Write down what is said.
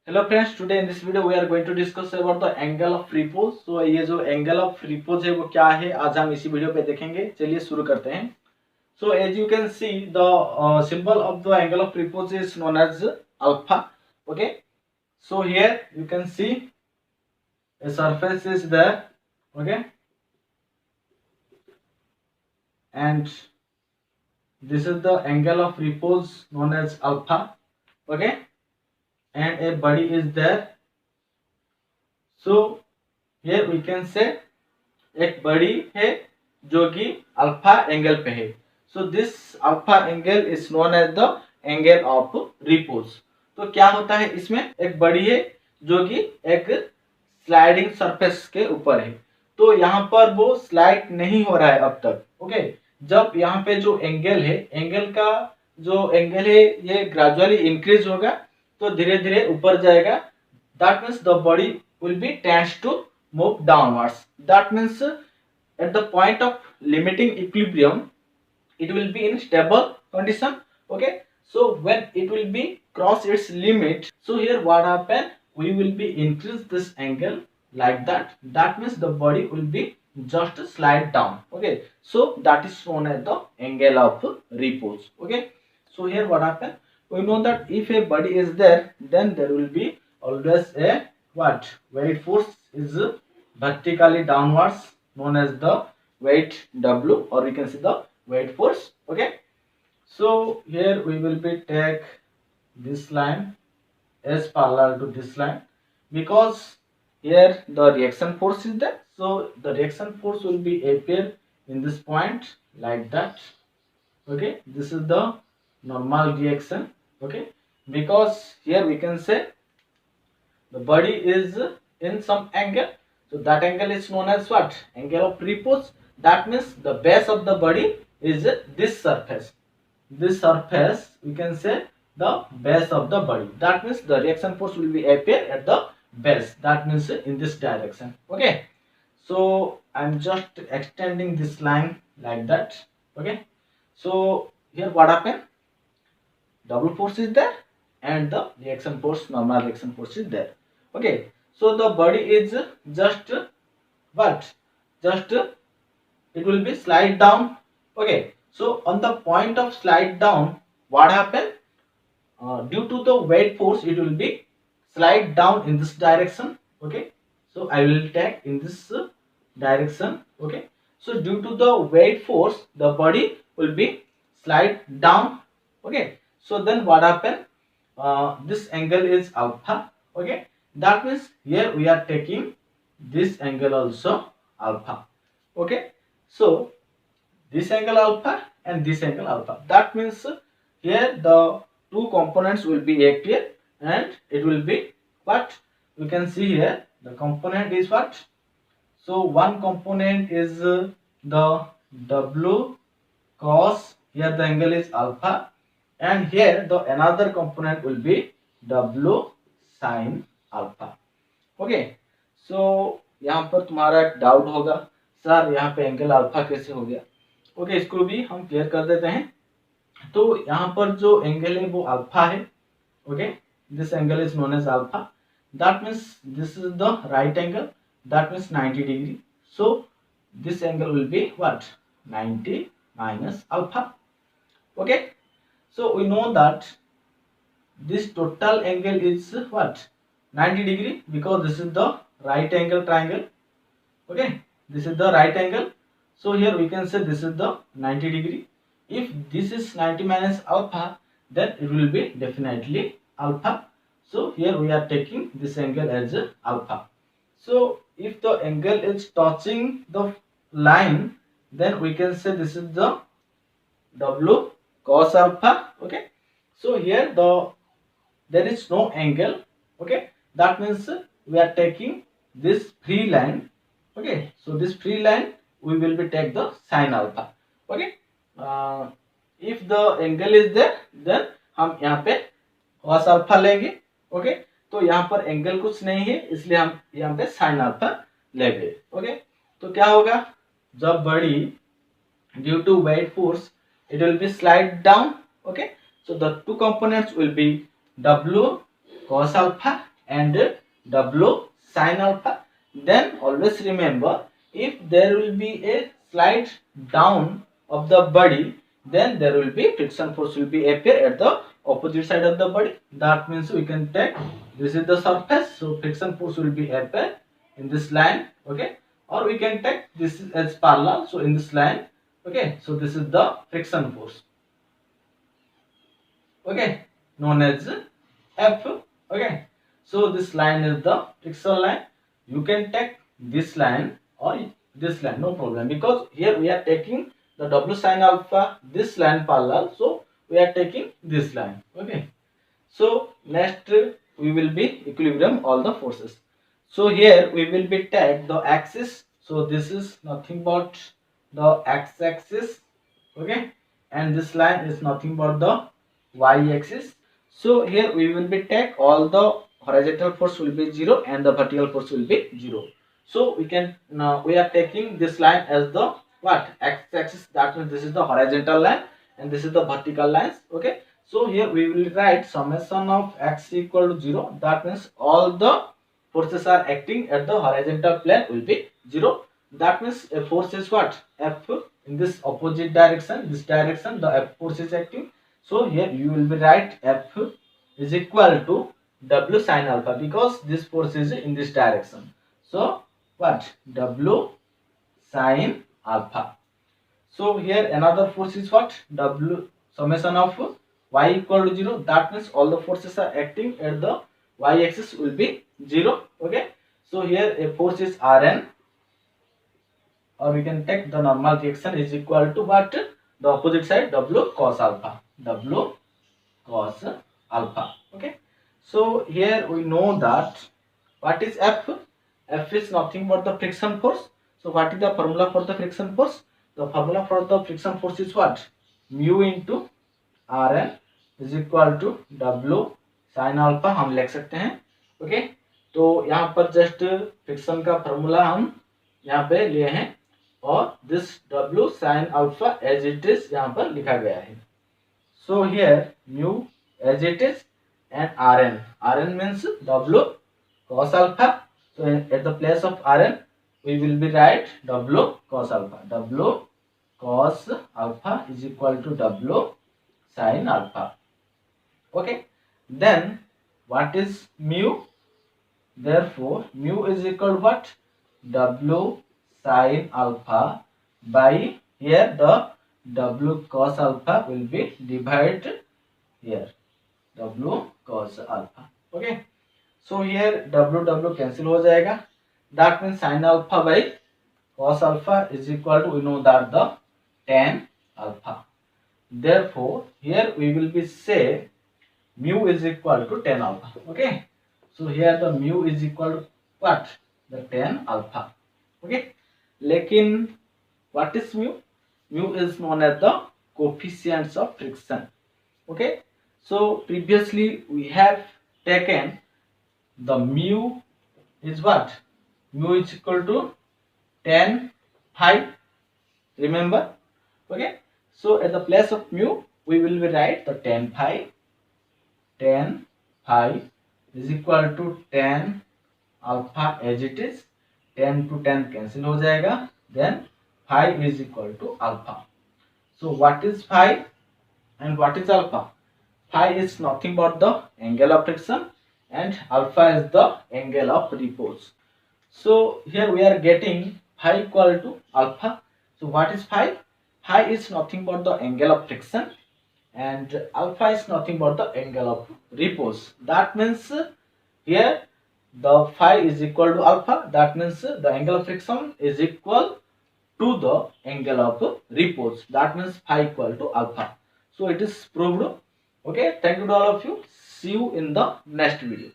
Hello friends, today in this video we are going to discuss about the angle of repose. So ये जो angle of repose है वो क्या है, आज हम इसी वीडियो पे देखेंगे. चलिए शुरू करते हैं. So as you can see, the symbol of the angle of repose is known as alpha. Okay. So here you can see a surface is there. Okay. And this is the angle of repose known as alpha. Okay. And a body is there. So here we can say एक बड़ी है जो कि alpha angle पे है. So this alpha angle is known as the angle of repose. तो क्या होता है, इसमें एक बड़ी है जो कि एक स्लाइडिंग सरफेस के ऊपर है. तो यहाँ पर वो स्लाइड नहीं हो रहा है अब तक. ओके. जब यहाँ पे जो एंगल है, एंगल का जो एंगल है ये ग्रेजुअली इंक्रीज होगा, तो धीरे धीरे ऊपर जाएगा. That means the body will be tends to move downwards. That means at the point of limiting equilibrium it will be in stable condition. Okay, so when it will be cross its limit, so here what happen, we will be increase this angle like that. That means the body will be just slide down. Okay, so that is known as the angle of repose. Okay, so here what happen, we know that if a body is there, then there will be always a what weight force is vertically downwards, known as the weight W, or we can see the weight force. Okay, so here we will be take this line as parallel to this line, because here the reaction force is there. So the reaction force will be appear in this point like that. Okay, this is the normal reaction. Okay, because here we can say the body is in some angle. So that angle is known as what? Angle of repose. That means the base of the body is this surface. This surface we can say the base of the body. That means the reaction force will be appear at the base. That means in this direction. Okay. So I'm just extending this line like that. Okay. So here what happened? Double force is there and the reaction force, normal reaction force is there. Okay. So the body is just what? Just it will be slide down. Okay. So on the point of slide down, what happened? Due to the weight force, it will be slide down in this direction. Okay. So I will take in this direction. Okay. So due to the weight force, the body will be slide down. Okay. So then what happened? This angle is alpha. Okay. That means here we are taking this angle also alpha. Okay. So this angle alpha and this angle alpha. That means here the two components will be appear and it will be what? We can see here the component is what? So one component is the W cos, here the angle is alpha, and here the another component will be W sin alpha. Okay, so यहाँ पर तुम्हारा एक doubt होगा, sir यहाँ पे angle alpha कैसे हो गया. ओके, इसको भी हम क्लियर कर देते हैं. तो यहाँ पर जो एंगल है वो अल्फा है. Okay, this angle is known as alpha. That means this is the right angle, that means 90 degree. So this angle will be what? 90 minus alpha. Okay, so we know that this total angle is what? 90 degree, because this is the right angle triangle. Okay, this is the right angle. So here we can say this is the 90 degree. If this is 90 minus alpha, then it will be definitely alpha. So here we are taking this angle as alpha. So if the angle is touching the line, then we can say this is the W cos alpha. Okay, so here there is no angle. Okay, that means we are taking this free line. Okay, so this free line we will be take the sin alpha. Okay, if the angle is there, then हम यहाँ पे cos alpha लेंगे. Okay, तो यहाँ पर angle कुछ नहीं है, इसलिए हम यहाँ पे sin alpha लेंगे. Okay, तो क्या होगा, जब बड़ी due to weight force it will be slide down. Okay, so the two components will be W cos alpha and W sin alpha. Then always remember, if there will be a slide down of the body, then there will be friction force will be appear at the opposite side of the body. That means we can take, this is the surface, so friction force will be appear in this line, okay, or we can take this as parallel, so in this line, okay, so this is the friction force, okay, known as F, okay. So this line is the friction line. You can take this line or this line, no problem, because here we are taking the W sin alpha, this line parallel, so we are taking this line, okay. So next we will be equilibrium all the forces. So here we will be take the axis, so this is nothing but the x-axis, okay, and this line is nothing but the y-axis. So here we will be take all the horizontal force will be 0 and the vertical force will be 0. So we can, now we are taking this line as the what, x-axis, that means this is the horizontal line and this is the vertical lines, okay. So here we will write summation of x equal to 0, that means all the forces are acting at the horizontal plane will be 0. That means a force is what, F, in this opposite direction, this direction the F force is acting. So here you will be write F is equal to W sin alpha, because this force is in this direction. So what, W sin alpha. So here another force is what, W summation of y equal to 0, that means all the forces are acting at the y axis will be 0, okay. So here a force is Rn, or we can take the normal reaction is equal to what, the opposite side W cos alpha, W cos alpha, okay. So here we know that what is F. F is nothing but the friction force. So what is the formula for the friction force? The formula for the friction force is what, mu into Rn is equal to W sin alpha हम लिख सकते हैं, okay. तो यहाँ पर just friction का formula हम यहाँ पे लिए हैं और this W sin alpha as it is यहाँ पर लिखा गया है. So here mu as it is and Rn. Rn means W cos alpha. So at the place of Rn we will be write W cos alpha. W cos alpha is equal to W sin alpha. Okay. Then what is mu? Therefore mu is equal to what? W sin alpha by, here the W cos alpha will be divided here, W cos alpha, okay. So here W cancel हो जाएगा, that means sin alpha by cos alpha is equal to, we know that the tan alpha. Therefore here we will be say mu is equal to tan alpha, okay. So here the mu is equal to what, the tan alpha, okay. लेकिन what is mu? Mu is known as the coefficients of friction, okay. So previously we have taken the mu is what, mu is equal to tan phi, remember, okay. So at the place of mu we will be write the tan phi is equal to tan alpha as it is, tan to tan cancel हो जाएगा, then phi is equal to alpha. So what is phi and what is alpha? Phi is nothing but the angle of friction and alpha is the angle of repose. So here we are getting phi equal to alpha. So what is phi? Phi is nothing but the angle of friction and alpha is nothing but the angle of repose. That means here the phi is equal to alpha, that means the angle of friction is equal to the angle of repose, that means phi equal to alpha. So it is proved, okay. Thank you to all of you, see you in the next video.